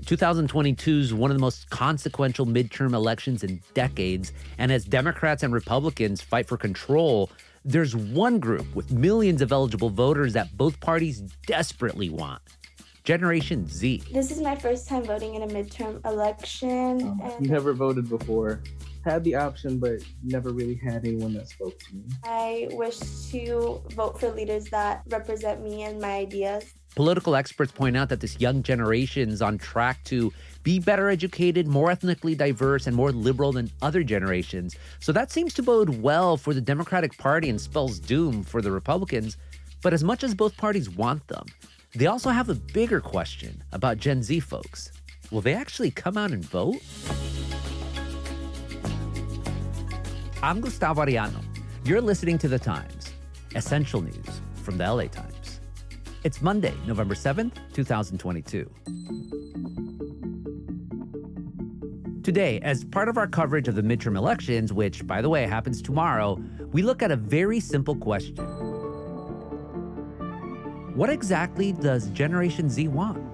2022 is one of the most consequential midterm elections in decades. And as Democrats and Republicans fight for control, there's one group with millions of eligible voters that both parties desperately want: Generation Z. This is my first time voting in a midterm election. Never voted before. Had the option, but never really had anyone that spoke to me. I wish to vote for leaders that represent me and my ideas. Political experts point out that this young generation is on track to be better educated, more ethnically diverse, and more liberal than other generations. So that seems to bode well for the Democratic Party and spells doom for the Republicans. But as much as both parties want them, they also have a bigger question about Gen Z folks. Will they actually come out and vote? I'm Gustavo Arellano. You're listening to The Times, essential news from the LA Times. It's Monday, November 7th, 2022. Today, as part of our coverage of the midterm elections, which, by the way, happens tomorrow, we look at a very simple question. What exactly does Generation Z want?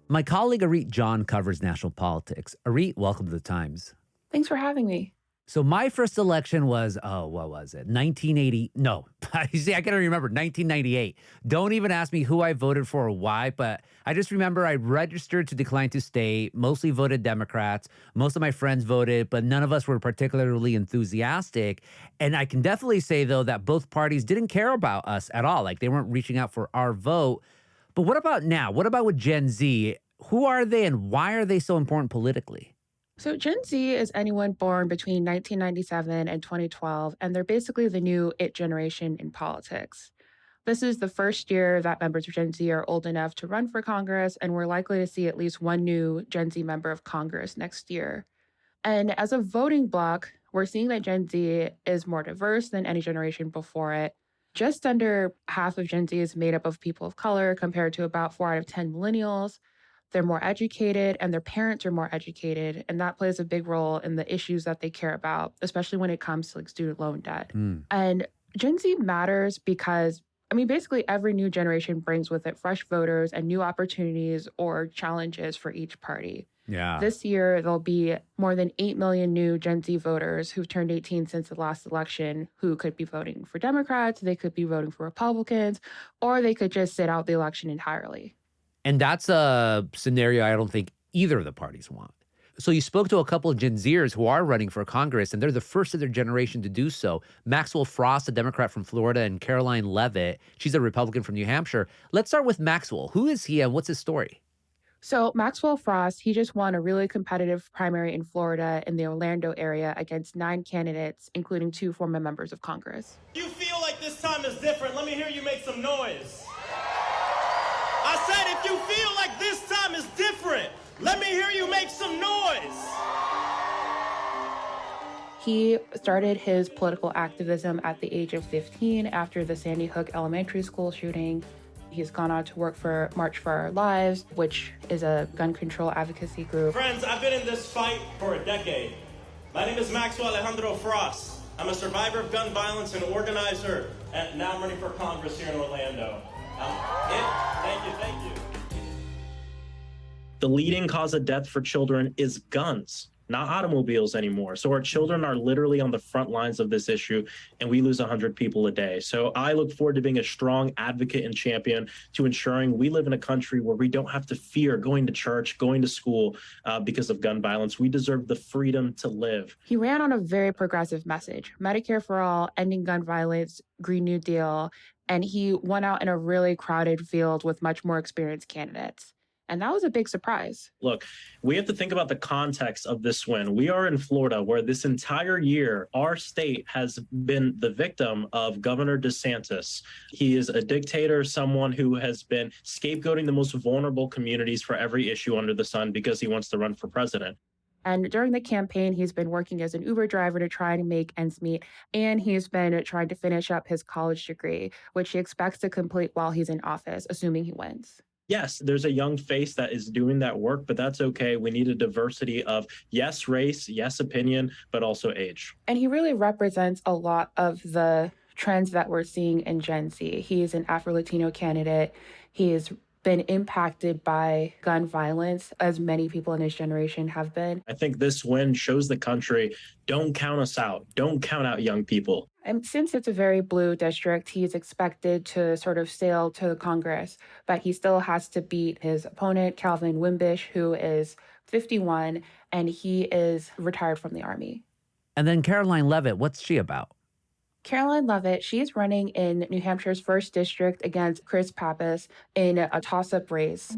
My colleague Arit John covers national politics. Arit, welcome to The Times. Thanks for having me. So my first election was, what was it? 1980? No, see, I can't remember, 1998. Don't even ask me who I voted for or why, but I just remember I registered to decline to stay, mostly voted Democrats. Most of my friends voted, but none of us were particularly enthusiastic. And I can definitely say, though, that both parties didn't care about us at all. Like, they weren't reaching out for our vote. But what about now? What about with Gen Z? Who are they and why are they so important politically? So Gen Z is anyone born between 1997 and 2012, and they're basically the new it generation in politics. This is the first year that members of Gen Z are old enough to run for Congress, and we're likely to see at least one new Gen Z member of Congress next year. And as a voting bloc, we're seeing that Gen Z is more diverse than any generation before it. Just under half of Gen Z is made up of people of color, compared to about 4 out of 10 millennials. They're more educated and their parents are more educated. And that plays a big role in the issues that they care about, especially when it comes to student loan debt. And Gen Z matters because, basically every new generation brings with it fresh voters and new opportunities or challenges for each party. Yeah. This year, there'll be more than 8 million new Gen Z voters who've turned 18 since the last election who could be voting for Democrats, they could be voting for Republicans, or they could just sit out the election entirely. And that's a scenario I don't think either of the parties want. So you spoke to a couple of Gen Zers who are running for Congress, and they're the first of their generation to do so. Maxwell Frost, a Democrat from Florida, and Caroline Leavitt, she's a Republican from New Hampshire. Let's start with Maxwell. Who is he and what's his story? So Maxwell Frost, he just won a really competitive primary in Florida in the Orlando area against 9 candidates, including 2 former members of Congress. You feel like this time is different. Let me hear you make some noise. I said, if you feel like this time is different, let me hear you make some noise. He started his political activism at the age of 15 after the Sandy Hook Elementary School shooting. He's gone on to work for March for Our Lives, which is a gun control advocacy group. Friends, I've been in this fight for a decade. My name is Maxwell Alejandro Frost. I'm a survivor of gun violence and organizer, and now I'm running for Congress here in Orlando. Thank you. The leading cause of death for children is guns, not automobiles anymore. So our children are literally on the front lines of this issue, and we lose 100 people a day. So I look forward to being a strong advocate and champion to ensuring we live in a country where we don't have to fear going to church, going to school because of gun violence. We deserve the freedom to live. He ran on a very progressive message: Medicare for all, ending gun violence, Green New Deal. And he won out in a really crowded field with much more experienced candidates. And that was a big surprise. Look, we have to think about the context of this win. We are in Florida, where this entire year, our state has been the victim of Governor DeSantis. He is a dictator, someone who has been scapegoating the most vulnerable communities for every issue under the sun because he wants to run for president. And during the campaign, he's been working as an Uber driver to try to make ends meet. And he's been trying to finish up his college degree, which he expects to complete while he's in office, assuming he wins. Yes, there's a young face that is doing that work, but that's okay. We need a diversity of, yes, race, yes, opinion, but also age. And he really represents a lot of the trends that we're seeing in Gen Z. He is an Afro-Latino candidate. He has been impacted by gun violence, as many people in his generation have been. I think this win shows the country, don't count us out. Don't count out young people. And since it's a very blue district, he's expected to sort of sail to Congress, but he still has to beat his opponent, Calvin Wimbish, who is 51, and he is retired from the Army. And then Caroline Leavitt, what's she about? Caroline Leavitt, she's running in New Hampshire's 1st District against Chris Pappas in a toss-up race.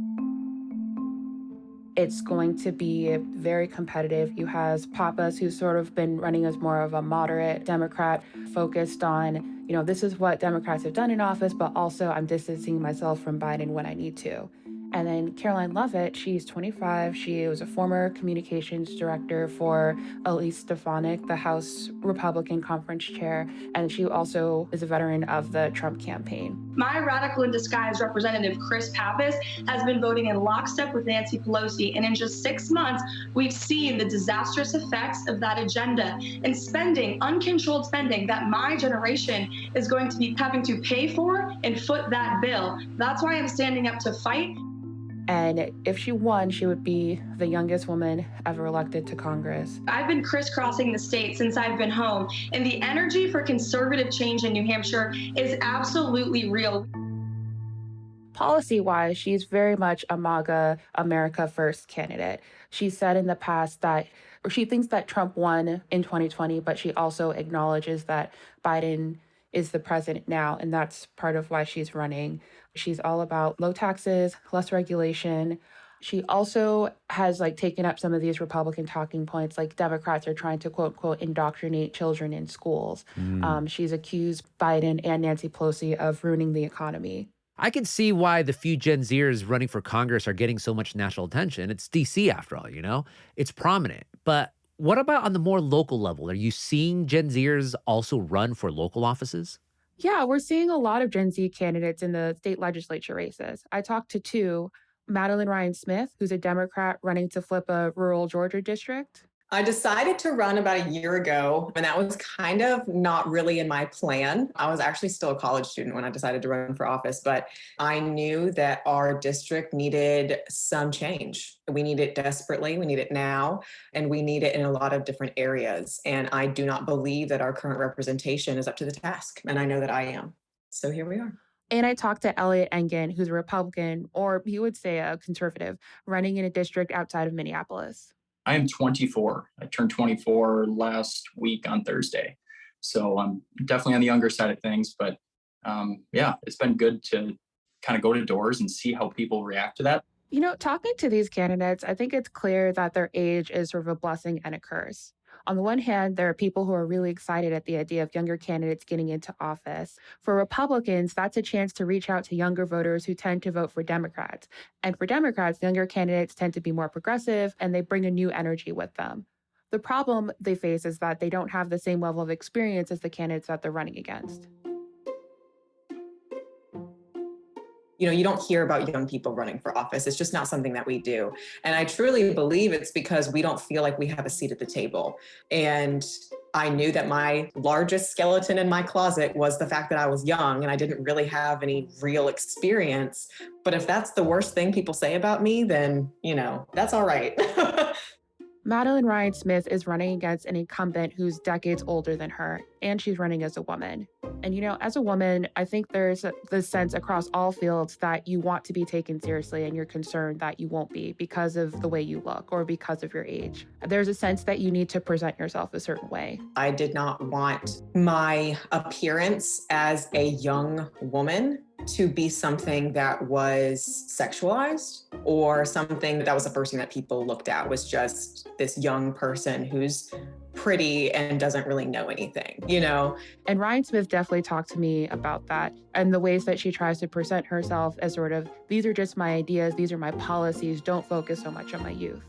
It's going to be very competitive. You have Pappas, who's sort of been running as more of a moderate Democrat, focused on, this is what Democrats have done in office, but also I'm distancing myself from Biden when I need to. And then Caroline Leavitt, she's 25. She was a former communications director for Elise Stefanik, the House Republican Conference chair, and she also is a veteran of the Trump campaign. My radical in disguise representative, Chris Pappas, has been voting in lockstep with Nancy Pelosi, and in just 6 months, we've seen the disastrous effects of that agenda and spending, uncontrolled spending that my generation is going to be having to pay for and foot that bill. That's why I'm standing up to fight. And if she won, she would be the youngest woman ever elected to Congress. I've been crisscrossing the state since I've been home, and the energy for conservative change in New Hampshire is absolutely real. Policy-wise, she's very much a MAGA, America First candidate. She said in the past that she thinks that Trump won in 2020, but she also acknowledges that Biden is the president now, and that's part of why she's running. She's all about low taxes, less regulation. She also has taken up some of these Republican talking points, like Democrats are trying to quote unquote indoctrinate children in schools. She's accused Biden and Nancy Pelosi of ruining the economy. I can see why the few Gen Zers running for Congress are getting so much national attention. It's DC after all, It's prominent. But what about on the more local level? Are you seeing Gen Zers also run for local offices? Yeah, we're seeing a lot of Gen Z candidates in the state legislature races. I talked to 2, Madeline Ryan Smith, who's a Democrat running to flip a rural Georgia district. I decided to run about a year ago, and that was kind of not really in my plan. I was actually still a college student when I decided to run for office, but I knew that our district needed some change. We need it desperately. We need it now, and we need it in a lot of different areas. And I do not believe that our current representation is up to the task, and I know that I am. So here we are. And I talked to Elliot Engen, who's a Republican, or you would say a conservative, running in a district outside of Minneapolis. I am 24. I turned 24 last week on Thursday. So I'm definitely on the younger side of things, but it's been good to kind of go to doors and see how people react to that. Talking to these candidates, I think it's clear that their age is sort of a blessing and a curse. On the one hand, there are people who are really excited at the idea of younger candidates getting into office. For Republicans, that's a chance to reach out to younger voters who tend to vote for Democrats. And for Democrats, younger candidates tend to be more progressive and they bring a new energy with them. The problem they face is that they don't have the same level of experience as the candidates that they're running against. You don't hear about young people running for office. It's just not something that we do. And I truly believe it's because we don't feel like we have a seat at the table. And I knew that my largest skeleton in my closet was the fact that I was young and I didn't really have any real experience. But if that's the worst thing people say about me, then, that's all right. Madeline Ryan Smith is running against an incumbent who's decades older than her, and she's running as a woman. And, as a woman, I think there's this sense across all fields that you want to be taken seriously and you're concerned that you won't be because of the way you look or because of your age. There's a sense that you need to present yourself a certain way. I did not want my appearance as a young woman to be something that was sexualized or something that was the first thing that people looked at was just this young person who's pretty and doesn't really know anything, And Ryan Smith definitely talked to me about that and the ways that she tries to present herself as sort of, these are just my ideas, these are my policies, don't focus so much on my youth.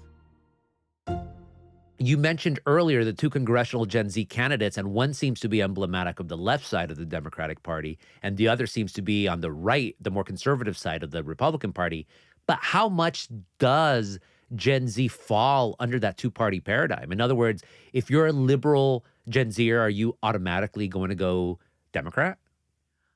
You mentioned earlier the 2 congressional Gen Z candidates, and one seems to be emblematic of the left side of the Democratic Party, and the other seems to be on the right, the more conservative side of the Republican Party. But how much does Gen Z fall under that 2-party paradigm? In other words, if you're a liberal Gen Zer, are you automatically going to go Democrat?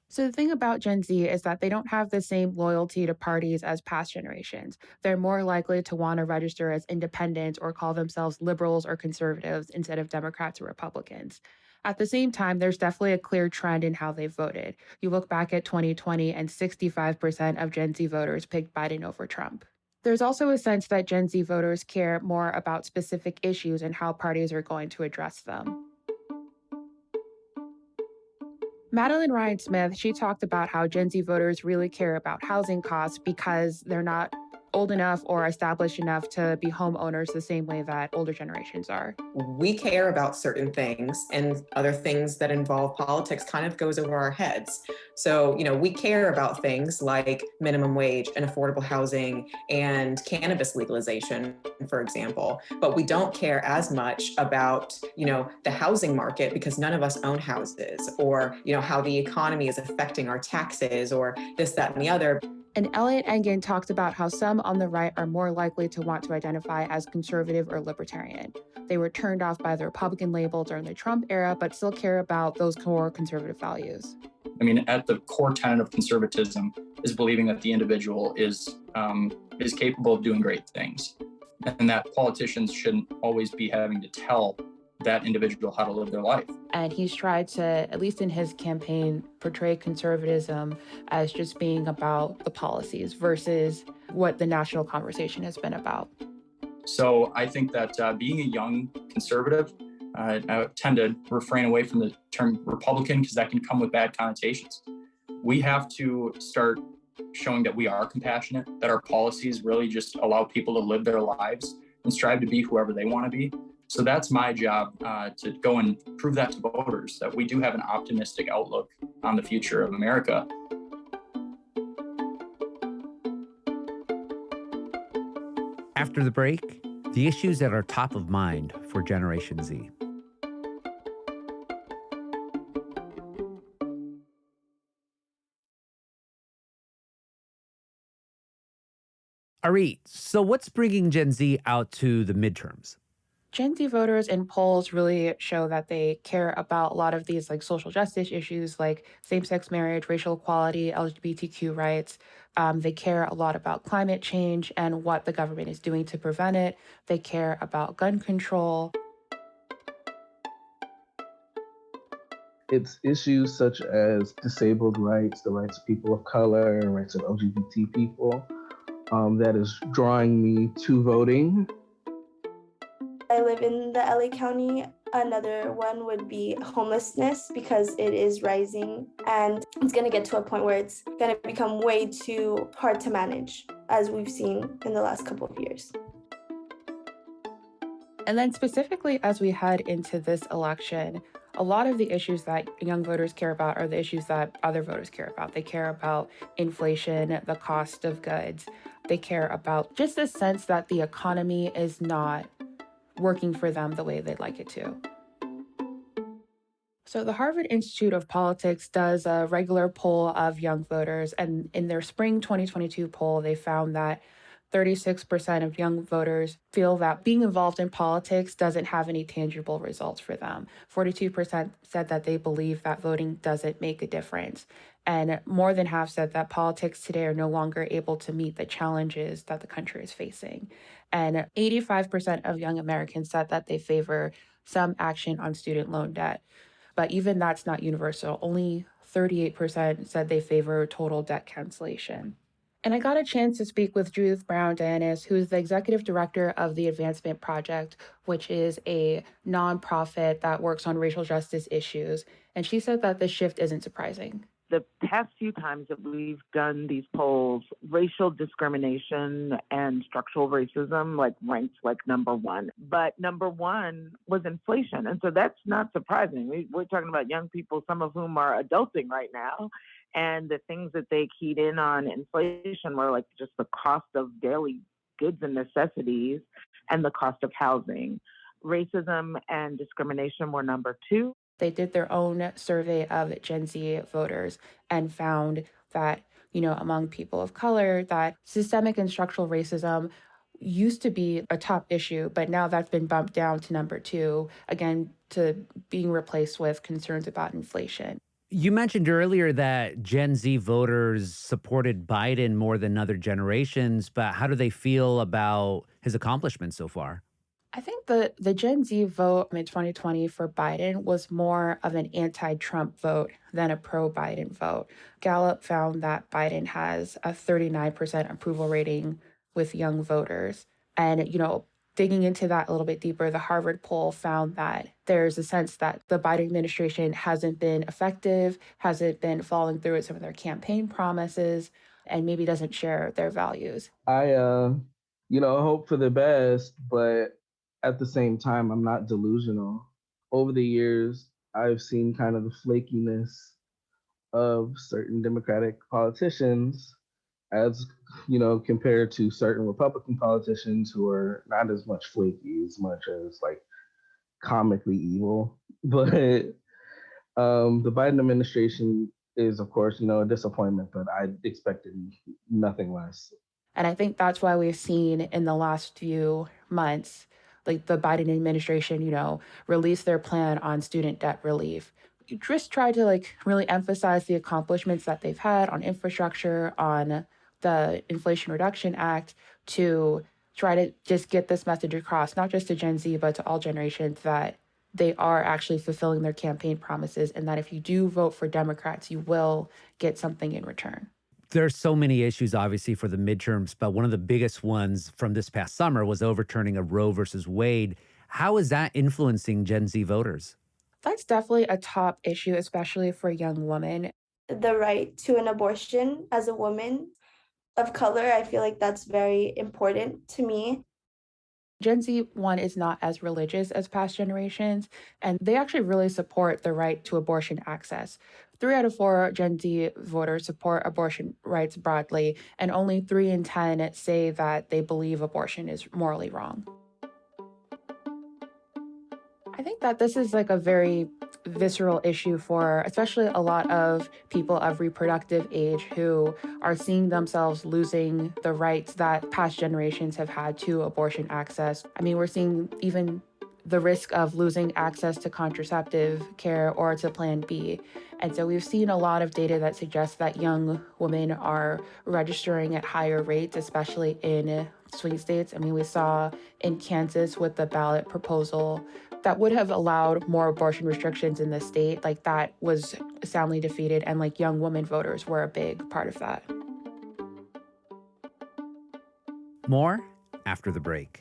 So the thing about Gen Z is that they don't have the same loyalty to parties as past generations. They're more likely to want to register as independents or call themselves liberals or conservatives instead of Democrats or Republicans. At the same time, there's definitely a clear trend in how they voted. You look back at 2020 and 65% of Gen Z voters picked Biden over Trump. There's also a sense that Gen Z voters care more about specific issues and how parties are going to address them. Madeline Ryan Smith, she talked about how Gen Z voters really care about housing costs because they're not old enough or established enough to be homeowners the same way that older generations are. We care about certain things, and other things that involve politics kind of goes over our heads. So, we care about things like minimum wage and affordable housing and cannabis legalization, for example, but we don't care as much about, the housing market because none of us own houses, or, how the economy is affecting our taxes, or this, that, and the other. And Elliot Engen talked about how some on the right are more likely to want to identify as conservative or libertarian. They were turned off by the Republican label during the Trump era, but still care about those core conservative values. I mean, at the core tenet of conservatism is believing that the individual is capable of doing great things, and that politicians shouldn't always be having to tell that individual how to live their life. And he's tried to, at least in his campaign, portray conservatism as just being about the policies versus what the national conversation has been about. So I think that being a young conservative, I tend to refrain away from the term Republican because that can come with bad connotations. We have to start showing that we are compassionate, that our policies really just allow people to live their lives and strive to be whoever they want to be. So that's my job, to go and prove that to voters, that we do have an optimistic outlook on the future of America. After the break, the issues that are top of mind for Generation Z. Arit, so what's bringing Gen Z out to the midterms? Gen Z voters in polls really show that they care about a lot of these social justice issues like same-sex marriage, racial equality, LGBTQ rights. They care a lot about climate change and what the government is doing to prevent it. They care about gun control. It's issues such as disabled rights, the rights of people of color, rights of LGBT people, that is drawing me to voting. I live in the LA County. Another one would be homelessness because it is rising and it's going to get to a point where it's going to become way too hard to manage, as we've seen in the last couple of years. And then specifically as we head into this election, a lot of the issues that young voters care about are the issues that other voters care about. They care about inflation, the cost of goods. They care about just the sense that the economy is not working for them the way they'd like it to. So the Harvard Institute of Politics does a regular poll of young voters, and in their spring 2022 poll, they found that 36% of young voters feel that being involved in politics doesn't have any tangible results for them. 42% said that they believe that voting doesn't make a difference. And more than half said that politics today are no longer able to meet the challenges that the country is facing. And 85% of young Americans said that they favor some action on student loan debt. But even that's not universal. Only 38% said they favor total debt cancellation. And I got a chance to speak with Judith Brown-Danis, who is the executive director of the Advancement Project, which is a nonprofit that works on racial justice issues. And she said that this shift isn't surprising. The past few times that we've done these polls, racial discrimination and structural racism ranks number one. But number one was inflation. And so that's not surprising. We're talking about young people, some of whom are adulting right now. And the things that they keyed in on inflation were just the cost of daily goods and necessities and the cost of housing. Racism and discrimination were number two. They did their own survey of Gen Z voters and found that, among people of color, that systemic and structural racism used to be a top issue, but now that's been bumped down to number two, again, to being replaced with concerns about inflation. You mentioned earlier that Gen Z voters supported Biden more than other generations, but how do they feel about his accomplishments so far? I think the Gen Z vote in 2020 for Biden was more of an anti-Trump vote than a pro-Biden vote. Gallup found that Biden has a 39% approval rating with young voters. And, digging into that a little bit deeper, the Harvard poll found that there's a sense that the Biden administration hasn't been effective, hasn't been following through with some of their campaign promises, and maybe doesn't share their values. I hope for the best, but at the same time, I'm not delusional. Over the years, I've seen kind of the flakiness of certain Democratic politicians as, compared to certain Republican politicians who are not as much flaky, as much as like comically evil. But the Biden administration is, of course, a disappointment, but I expected nothing less. And I think that's why we've seen in the last few months, like the Biden administration, release their plan on student debt relief. You just try to really emphasize the accomplishments that they've had on infrastructure, on the Inflation Reduction Act, to try to just get this message across, not just to Gen Z, but to all generations, that they are actually fulfilling their campaign promises, and that if you do vote for Democrats, you will get something in return. There's so many issues, obviously, for the midterms, but one of the biggest ones from this past summer was overturning a Roe versus Wade. How is that influencing Gen Z voters? That's definitely a top issue, especially for young women. The right to an abortion as a woman of color, I feel like that's very important to me. Gen Z, one, is not as religious as past generations, and they actually really support the right to abortion access. 3 out of 4 Gen Z voters support abortion rights broadly, and only 3 in 10 say that they believe abortion is morally wrong. I think that this is a very visceral issue for especially a lot of people of reproductive age who are seeing themselves losing the rights that past generations have had to abortion access. I mean, we're seeing even the risk of losing access to contraceptive care or to Plan B. And so we've seen a lot of data that suggests that young women are registering at higher rates, especially in swing states. I mean, we saw in Kansas with the ballot proposal that would have allowed more abortion restrictions in the state, that was soundly defeated, and young women voters were a big part of that. More after the break.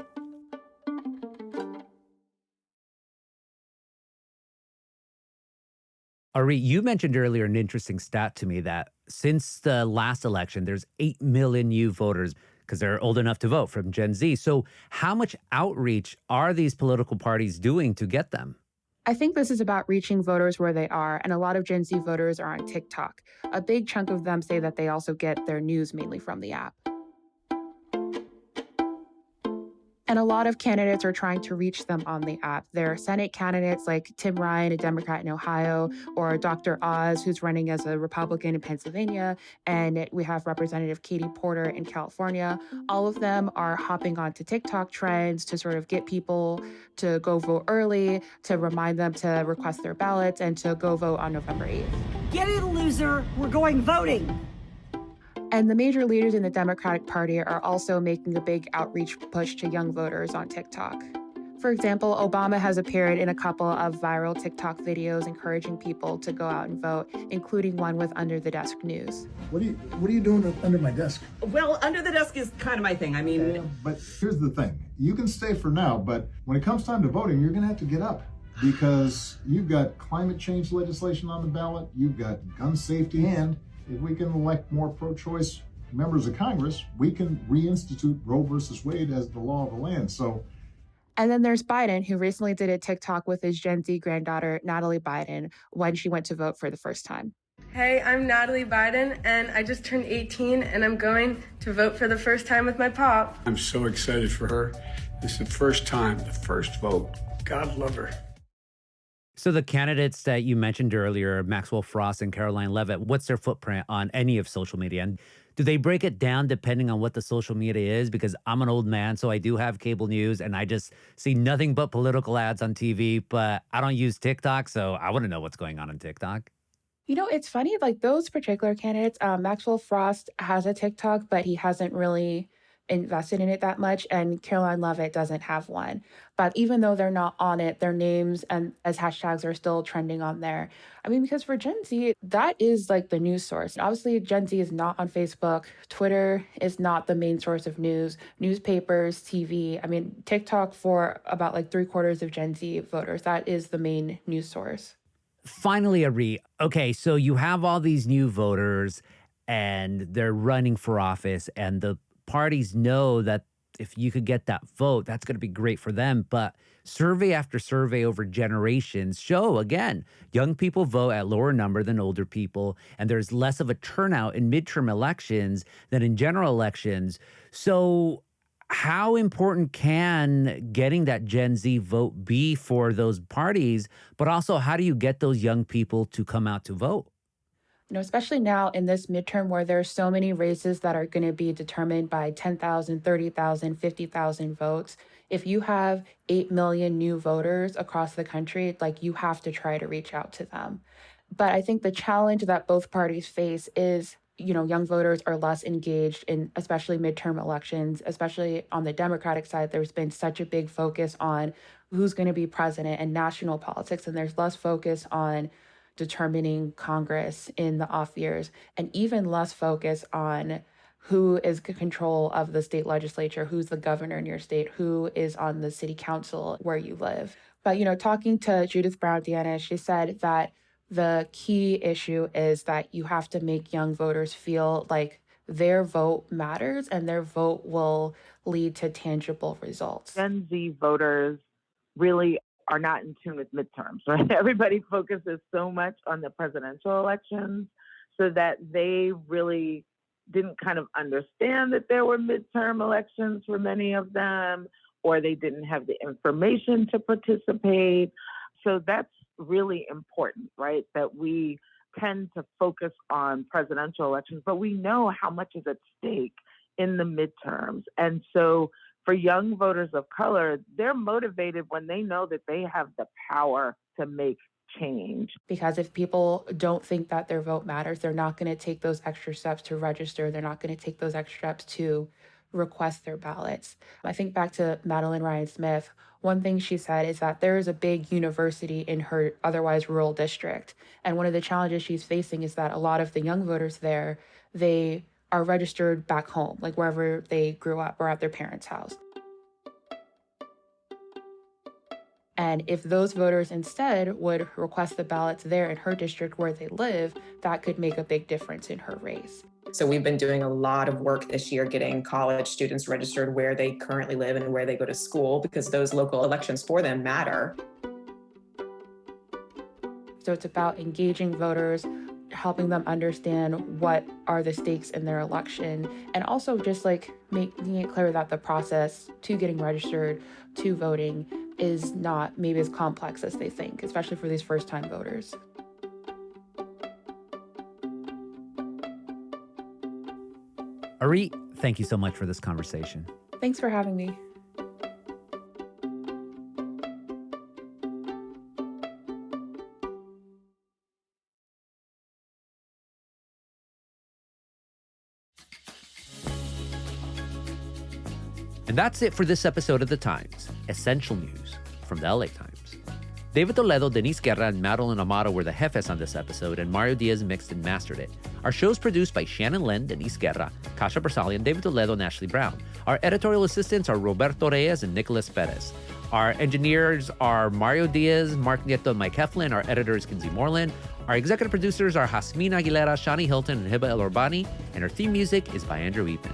Arit, you mentioned earlier an interesting stat to me that since the last election, there's 8 million new voters because they're old enough to vote from Gen Z. So how much outreach are these political parties doing to get them? I think this is about reaching voters where they are, and a lot of Gen Z voters are on TikTok. A big chunk of them say that they also get their news mainly from the app. And a lot of candidates are trying to reach them on the app. There are Senate candidates like Tim Ryan, a Democrat in Ohio, or Dr. Oz, who's running as a Republican in Pennsylvania. And we have Representative Katie Porter in California. All of them are hopping onto TikTok trends to sort of get people to go vote early, to remind them to request their ballots, and to go vote on November 8th. Get it, loser. We're going voting. And the major leaders in the Democratic Party are also making a big outreach push to young voters on TikTok. For example, Obama has appeared in a couple of viral TikTok videos encouraging people to go out and vote, including one with Under the Desk News. What are you doing under my desk? Well, under the desk is kind of my thing. I mean... But here's the thing. You can stay for now, but when it comes time to voting, you're going to have to get up. Because you've got climate change legislation on the ballot, you've got gun safety, and if we can elect more pro-choice members of Congress, we can reinstitute Roe versus Wade as the law of the land. And then there's Biden, who recently did a TikTok with his Gen Z granddaughter, Natalie Biden, when she went to vote for the first time. Hey, I'm Natalie Biden, and I just turned 18, and I'm going to vote for the first time with my pop. I'm so excited for her. It's the first time, the first vote. God love her. So the candidates that you mentioned earlier, Maxwell Frost and Caroline Leavitt, what's their footprint on any of social media? And do they break it down depending on what the social media is? Because I'm an old man, so I do have cable news, and I just see nothing but political ads on TV, but I don't use TikTok, so I want to know what's going on TikTok. You know, it's funny, like those particular candidates, Maxwell Frost has a TikTok, but he hasn't really invested in it that much. And Caroline Leavitt doesn't have one. But even though they're not on it, their names and as hashtags are still trending on there. I mean, because for Gen Z, that is like the news source. Obviously, Gen Z is not on Facebook. Twitter is not the main source of news. Newspapers, TV. I mean, TikTok for about like 3/4 of Gen Z voters, that is the main news source. Finally, Ari, okay, so you have all these new voters and they're running for office, and the parties know that if you could get that vote, that's going to be great for them. But survey after survey over generations show, again, young people vote at lower number than older people, and there's less of a turnout in midterm elections than in general elections. So how important can getting that Gen Z vote be for those parties? But also, how do you get those young people to come out to vote? You know, especially now in this midterm where there are so many races that are going to be determined by 10,000, 30,000, 50,000 votes. If you have 8 million new voters across the country, like you have to try to reach out to them. But I think the challenge that both parties face is, you know, young voters are less engaged in especially midterm elections, especially on the Democratic side. There's been such a big focus on who's going to be president and national politics, and there's less focus on determining Congress in the off years, and even less focus on who is control of the state legislature, who's the governor in your state, who is on the city council where you live. But, you know, talking to Judith Brown Deanna, she said that the key issue is that you have to make young voters feel like their vote matters and their vote will lead to tangible results. Gen Z voters really are not in tune with midterms, right? Everybody focuses so much on the presidential elections so that they really didn't kind of understand that there were midterm elections for many of them, or they didn't have the information to participate. So that's really important, right? That we tend to focus on presidential elections, but we know how much is at stake in the midterms. And so for young voters of color, they're motivated when they know that they have the power to make change. Because if people don't think that their vote matters, they're not going to take those extra steps to register. They're not going to take those extra steps to request their ballots. I think back to Madeline Ryan Smith. One thing she said is that there is a big university in her otherwise rural district. And one of the challenges she's facing is that a lot of the young voters there, they are registered back home, like wherever they grew up or at their parents' house. And if those voters instead would request the ballots there in her district where they live, that could make a big difference in her race. So we've been doing a lot of work this year getting college students registered where they currently live and where they go to school, because those local elections for them matter. So it's about engaging voters, helping them understand what are the stakes in their election, and also just like making it clear that the process to getting registered, to voting, is not maybe as complex as they think, especially for these first-time voters. Arit, thank you so much for this conversation. Thanks for having me. And that's it for this episode of The Times, Essential News from the LA Times. David Toledo, Denise Guerra, and Madeline Amaro were the jefes on this episode, and Mario Diaz mixed and mastered it. Our show is produced by Shannon Lin, Denise Guerra, Kasha Bersalian, David Toledo, and Ashley Brown. Our editorial assistants are Roberto Reyes and Nicholas Perez. Our engineers are Mario Diaz, Mark Nieto, and Mike Heflin. Our editor is Kinsey Moreland. Our executive producers are Jasmine Aguilera, Shani Hilton, and Hiba El Orbani. And our theme music is by Andrew Eapen.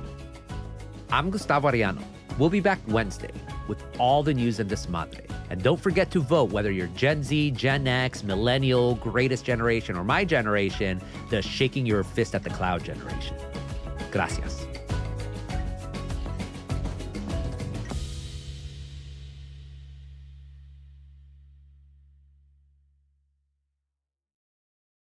I'm Gustavo Arellano. We'll be back Wednesday with all the news in Desmadre. And don't forget to vote, whether you're Gen Z, Gen X, Millennial, Greatest Generation, or my generation, the shaking your fist at the cloud generation. Gracias.